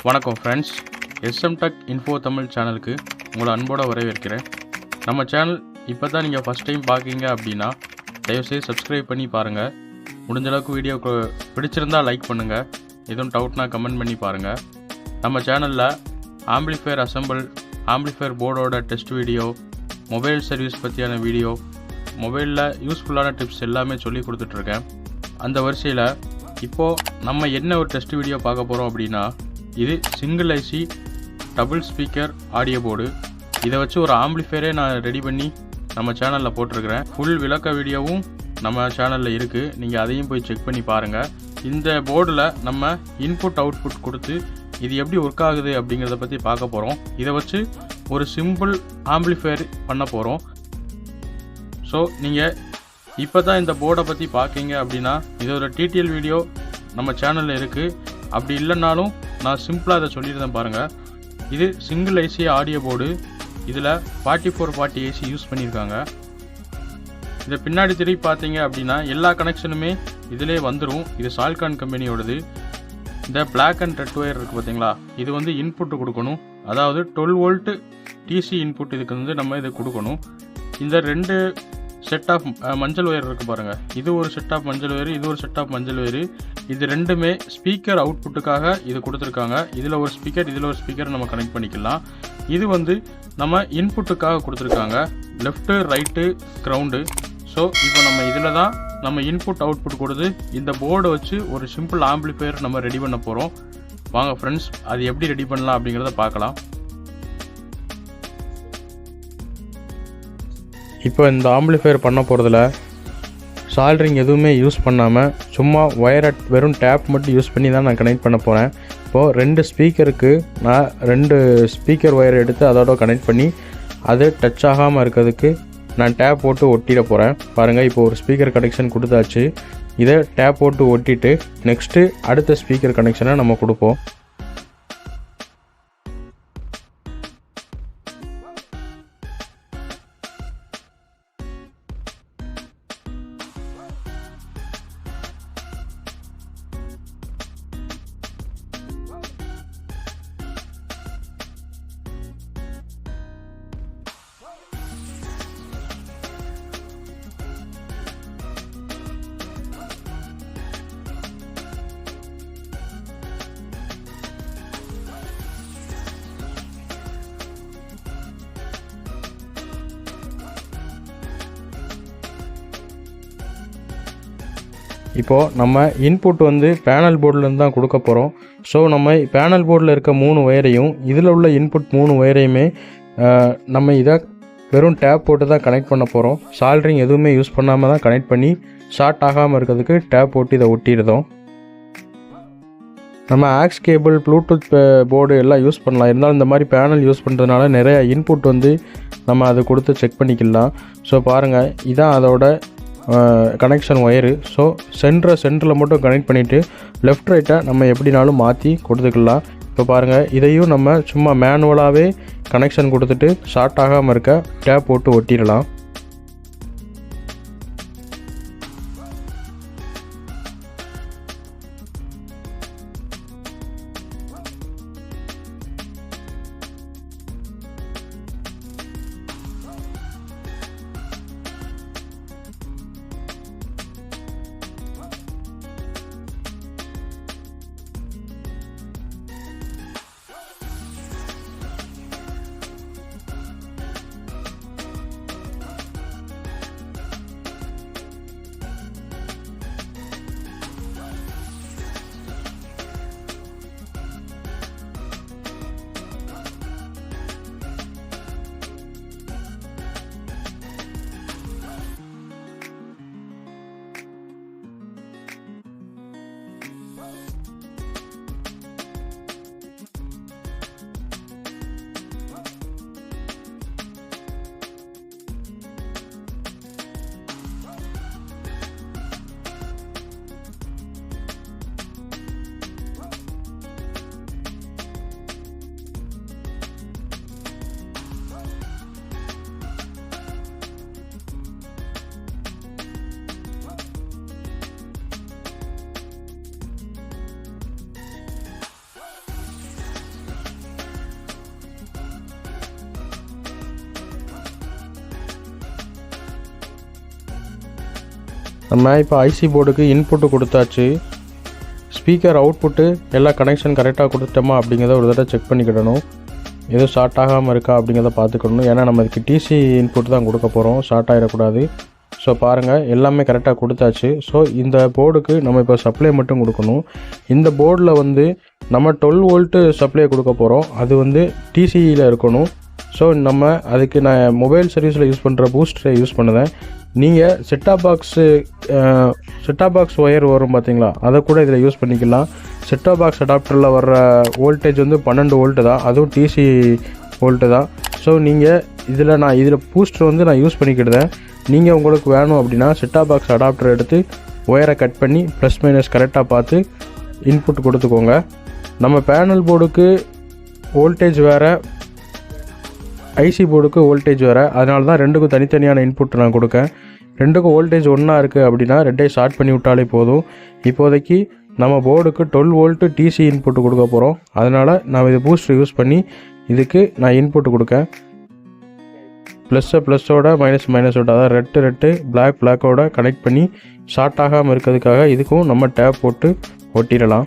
வணக்கம் friends, எஸ்எம்டெக் info Tamil சேனலுக்கு உங்களை அன்போடு வரவேற்கிறேன். நம்ம சேனல் இப்போ தான் நீங்கள் ஃபஸ்ட் டைம் பார்க்கீங்க அப்படின்னா தயவுசெய்து சப்ஸ்கிரைப் பண்ணி பாருங்கள். முடிஞ்ச அளவுக்கு வீடியோ பிடிச்சிருந்தால் லைக் பண்ணுங்கள். எதுவும் டவுட்னா கமெண்ட் பண்ணி பாருங்கள். நம்ம சேனலில் ஆம்பிளிஃபையர் அசம்பிள், ஆம்பிளிஃபையர் போர்டோட டெஸ்ட் வீடியோ, மொபைல் சர்வீஸ் பற்றியான வீடியோ, மொபைலில் யூஸ்ஃபுல்லான டிப்ஸ் எல்லாமே சொல்லி கொடுத்துட்ருக்கேன். அந்த வரிசையில் இப்போது நம்ம என்ன ஒரு டெஸ்ட் வீடியோ பார்க்க போகிறோம் அப்படின்னா, இது single IC double speaker audio board. இதை வச்சு ஒரு ஆம்பிளிஃபையரே நான் ரெடி பண்ணி நம்ம சேனலில் போட்டிருக்கிறேன். ஃபுல் விளக்க வீடியோவும் நம்ம சேனலில் இருக்குது, நீங்கள் அதையும் போய் செக் பண்ணி பாருங்கள். இந்த போர்டில் நம்ம இன்புட் அவுட்புட் கொடுத்து இது எப்படி ஒர்க் ஆகுது அப்படிங்கிறத பற்றி பார்க்க போகிறோம். இதை வச்சு ஒரு சிம்பிள் ஆம்பிளிஃபையர் பண்ண போகிறோம். ஸோ நீங்கள் இப்போ தான் இந்த போர்டை பற்றி பார்க்கீங்க அப்படின்னா இதோட டிடிஎல் வீடியோ நம்ம சேனலில் இருக்குது. அப்படி இல்லைனாலும் நான் சிம்பிளாக அதை சொல்லியிருந்தேன் பாருங்கள். இது சிங்கிள் ஐசி ஆடியோ போர்டு. இதில் 4440 ஏசி யூஸ் பண்ணியிருக்காங்க. இதை பின்னாடி திருப்பி பார்த்தீங்க அப்படின்னா எல்லா கனெக்ஷனுமே இதிலே வந்துடும். இது சால்கான் கம்பெனியோடது. இந்த பிளாக் அண்ட் ரெட் ஒயர் இருக்குது பார்த்தீங்களா, இது வந்து இன்புட்டு கொடுக்கணும். அதாவது 12 வோல்ட்டு டிசி இன்புட் இதுக்கு வந்து நம்ம இதை கொடுக்கணும். இந்த ரெண்டு செட் ஆஃப் மஞ்சள் ஒயர் இருக்குது பாருங்கள், இது ஒரு செட் ஆஃப் மஞ்சள் ஒயர், இது ஒரு செட் ஆஃப் மஞ்சள் ஒயர். இது ரெண்டுமே ஸ்பீக்கர் அவுட்புட்டுக்காக இது கொடுத்துருக்காங்க. இதில் ஒரு ஸ்பீக்கர், இதில் ஒரு ஸ்பீக்கர் நம்ம கனெக்ட் பண்ணிக்கலாம். இது வந்து நம்ம இன்புட்டுக்காக கொடுத்துருக்காங்க, லெஃப்ட்டு ரைட்டு கிரவுண்டு. ஸோ இப்போ நம்ம இதில் தான் நம்ம இன்புட் அவுட்புட் கொடுத்து இந்த போர்டை வச்சு ஒரு சிம்பிள் ஆம்பிளிஃபையர் நம்ம ரெடி பண்ண போகிறோம். வாங்க ஃப்ரெண்ட்ஸ், அது எப்படி ரெடி பண்ணலாம் அப்படிங்கிறத பார்க்கலாம். இப்போ இந்த ஆம்பிளிஃபையர் பண்ண போகிறதுல சால்ட்ரிங் எதுவுமே யூஸ் பண்ணாமல் சும்மா ஒயரை வெறும் டேப் மட்டும் யூஸ் பண்ணி தான் நான் கனெக்ட் பண்ண போகிறேன். இப்போது 2 ஸ்பீக்கருக்கு நான் 2 ஸ்பீக்கர் ஒயரை எடுத்து அதோட கனெக்ட் பண்ணி அது டச் ஆகாமல் இருக்கிறதுக்கு நான் டேப் போட்டு ஒட்டிட போகிறேன். பாருங்கள், இப்போ ஒரு ஸ்பீக்கர் கனெக்ஷன் கொடுத்தாச்சு. இதை டேப் போட்டு ஒட்டிட்டு நெக்ஸ்ட்டு அடுத்த ஸ்பீக்கர் கனெக்ஷனை நம்ம கொடுப்போம். இப்போது நம்ம இன்புட் வந்து பேனல் போர்டிலேருந்து தான் கொடுக்க போகிறோம். ஸோ நம்ம பேனல் போர்டில் இருக்க 3 ஒயரையும் இதில் உள்ள இன்புட் 3 ஒயரையுமே நம்ம இதை வெறும் டேப் போட்டு தான் கனெக்ட் பண்ண போகிறோம். சால்ட்ரிங் எதுவுமே யூஸ் பண்ணாமல் தான் கனெக்ட் பண்ணி ஷார்ட் ஆகாமல் இருக்கிறதுக்கு டேப் போட்டு இதை ஒட்டிடுதோம். நம்ம ஆக்ஸ் கேபிள், ப்ளூடூத் போர்டு எல்லாம் யூஸ் பண்ணலாம். இருந்தாலும் இந்த மாதிரி பேனல் யூஸ் பண்ணுறதுனால நிறையா இன்புட் வந்து நம்ம அதை கொடுத்து செக் பண்ணிக்கலாம். ஸோ பாருங்கள், இதான் அதோட கனெக்ஷன் ஒயரு. ஸோ சென்டரில் மட்டும் கனெக்ட் பண்ணிவிட்டு லெஃப்ட் ரைட்டை நம்ம எப்படினாலும் மாற்றி கொடுத்துக்கலாம். இப்போ பாருங்கள், இதையும் நம்ம சும்மா மேனுவலாகவே கனெக்ஷன் கொடுத்துட்டு ஷார்ட் ஆகாமல் இருக்க டேப் போட்டு ஒட்டிடலாம். நம்ம இப்போ ஐசி போர்டுக்கு இன்புட்டு கொடுத்தாச்சு. ஸ்பீக்கர் அவுட்புட்டு எல்லா கனெக்ஷன் கரெக்டாக கொடுத்துட்டோமா அப்படிங்கிறத ஒரு தடவை செக் பண்ணிக்கிடணும். எதுவும் ஷார்ட் ஆகாமல் இருக்கா அப்படிங்கிறத பார்த்துக்கணும். ஏன்னா நம்ம இதுக்கு டிசி இன்புட் தான் கொடுக்க போகிறோம், ஷார்ட் ஆகிடக்கூடாது. ஸோ பாருங்கள், எல்லாமே கரெக்டாக கொடுத்தாச்சு. ஸோ இந்த போர்டுக்கு நம்ம இப்போ சப்ளை மட்டும் கொடுக்கணும். இந்த போர்டில் வந்து நம்ம 12 வோல்ட்டு சப்ளை கொடுக்க போகிறோம். அது வந்து டிசியில் இருக்கணும். ஸோ நம்ம அதுக்கு நான் மொபைல் சர்வீஸில் யூஸ் பண்ணுற பூஸ்டரை யூஸ் பண்ணுவேன். நீங்கள் செட்டாப் பாக்ஸ் ஒயர் வரும் பார்த்தீங்களா, அதை கூட இதில் யூஸ் பண்ணிக்கலாம். செட்டாப் பாக்ஸ் அடாப்டரில் வர்ற வோல்டேஜ் வந்து 12 வோல்ட்டு தான், அதுவும் டிசி வோல்ட்டு தான். ஸோ நீங்கள் இதில் பூஸ்டர் வந்து நான் யூஸ் பண்ணிக்கிட்டேன். நீங்கள் உங்களுக்கு வேணும் அப்படின்னா செட்டாப் பாக்ஸ் அடாப்டர் எடுத்து ஒயரை கட் பண்ணி ப்ளஸ் மைனஸ் கரெக்டாக பார்த்து இன்புட் கொடுத்துக்கோங்க. நம்ம பேனல் போர்டுக்கு வோல்டேஜ் வேறு, ஐசி போர்டுக்கு வோல்டேஜ் வேறு. அதனால தான் ரெண்டுக்கும் தனித்தனியான இன்புட் நான் கொடுக்கேன். ரெண்டுக்கும் வோல்டேஜ் ஒன்றா இருக்குது அப்படின்னா ரெண்டையும் ஷார்ட் பண்ணி விட்டாலே போதும். இப்போதைக்கு நம்ம போர்டுக்கு 12 வோல்ட்டு டிசி இன்புட் கொடுக்க போகிறோம். அதனால் நான் இது பூஸ்டர் யூஸ் பண்ணி இதுக்கு நான் இன்புட் கொடுக்கேன். ப்ளஸ்ஸோட மைனஸோட, அதாவது ரெட்டு பிளாக்கோட கனெக்ட் பண்ணி ஷார்ட் ஆகாமல் இருக்கிறதுக்காக இதுக்கும் நம்ம டேப் போட்டு ஒட்டிடலாம்.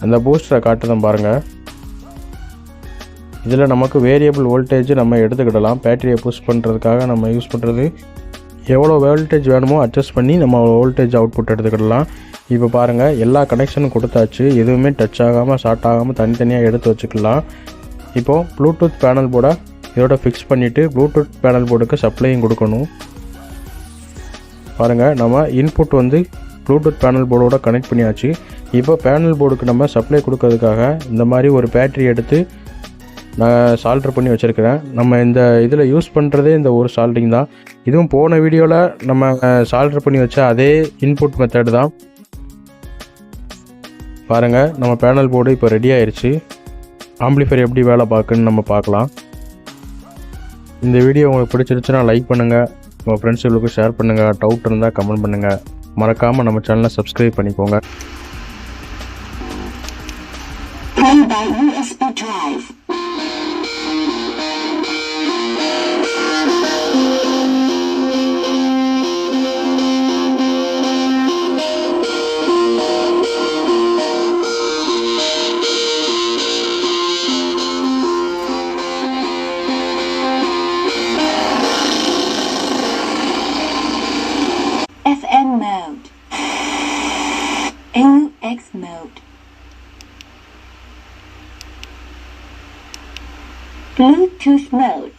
அந்த பூஸ்டரை காட்டுதான் பாருங்கள். இதில் நமக்கு வேரியபிள் வோல்டேஜ் நம்ம எடுத்துக்கிடலாம். பேட்டரியை புஷ் பண்ணுறதுக்காக நம்ம யூஸ் பண்ணுறது. எவ்வளோ வோல்டேஜ் வேணுமோ அட்ஜஸ்ட் பண்ணி நம்ம வோல்டேஜ் அவுட்புட் எடுத்துக்கிடலாம். இப்போ பாருங்கள், எல்லா கனெக்ஷனும் கொடுத்தாச்சு. எதுவுமே டச் ஆகாமல் ஷார்ட் ஆகாமல் தனித்தனியாக எடுத்து வச்சுக்கலாம். இப்போது ப்ளூடூத் பேனல் போர்டை இதோட ஃபிக்ஸ் பண்ணிவிட்டு ப்ளூடூத் பேனல் போர்டுக்கு சப்ளையும் கொடுக்கணும். பாருங்கள், நம்ம இன்புட் வந்து ப்ளூடூத் பேனல் போர்டோட கனெக்ட் பண்ணியாச்சு. இப்போ பேனல் போர்டுக்கு நம்ம சப்ளை கொடுக்கறதுக்காக இந்த மாதிரி ஒரு பேட்டரி எடுத்து நான் சால்டர் பண்ணி வச்சுருக்கிறேன். நம்ம இந்த இதில் யூஸ் பண்ணுறதே இந்த ஒரு சால்டரிங் தான். இதுவும் போன வீடியோவில் நம்ம சால்டர் பண்ணி வச்ச அதே இன்புட் மெத்தட் தான். பாருங்கள், நம்ம பேனல் போர்டு இப்போ ரெடி ஆயிடுச்சு. ஆம்பிளிஃபையர் எப்படி வேலை பார்க்குன்னு நம்ம பார்க்கலாம். இந்த வீடியோ உங்களுக்கு பிடிச்சிருச்சுன்னா லைக் பண்ணுங்கள், உங்கள் ஃப்ரெண்ட்ஸுகளுக்கு ஷேர் பண்ணுங்கள். டவுட் இருந்தால் கமெண்ட் பண்ணுங்கள். மறக்காமல் நம்ம சேனலை சப்ஸ்கிரைப் பண்ணிக்கோங்க. Play by USB drive. FM mode. AUX mode. Bluetooth mode.